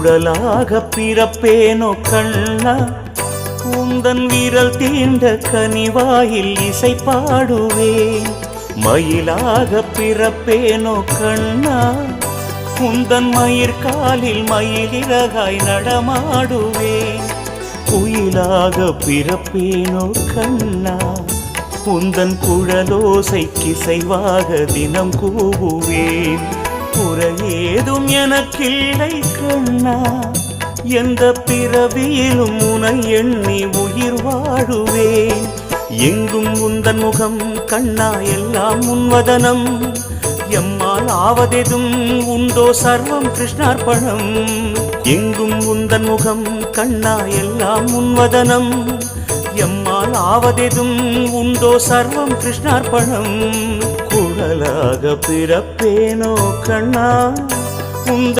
குடலாக பிறப்பேனோ கண்ணா, உந்தன் விரல் தீண்ட கனிவாயில் இசை பாடுவேன். மயிலாக பிறப்பேனோ கண்ணா, உந்தன் மயிர்காலில் மயிலிறகாய் நடமாடுவேன். குயிலாக பிறப்பேனோ கண்ணா, உந்தன் குழலோசைக்கிசைவாக தினம் கூவுவேன். குறையேதும் எனக்கில்லை கண்ணா, எந்த பிறவியிலும் உனை எண்ணி உயிர் வாழுவேன். எங்கும் உந்தன் முகம் கண்ணா, எல்லாம் உன்வதனம். எம்மால் ஆவதெதும் உண்டோ, சர்வம் கிருஷ்ணார்ப்பணம். எங்கும் உந்தன் முகம் கண்ணா, எல்லாம் உன்வதனம். எம்மால் ஆவதெதும் உண்டோ, சர்வம் கிருஷ்ணார்ப்பணம். குழலாக பிறப்பேனோ கண்ணா, உந்த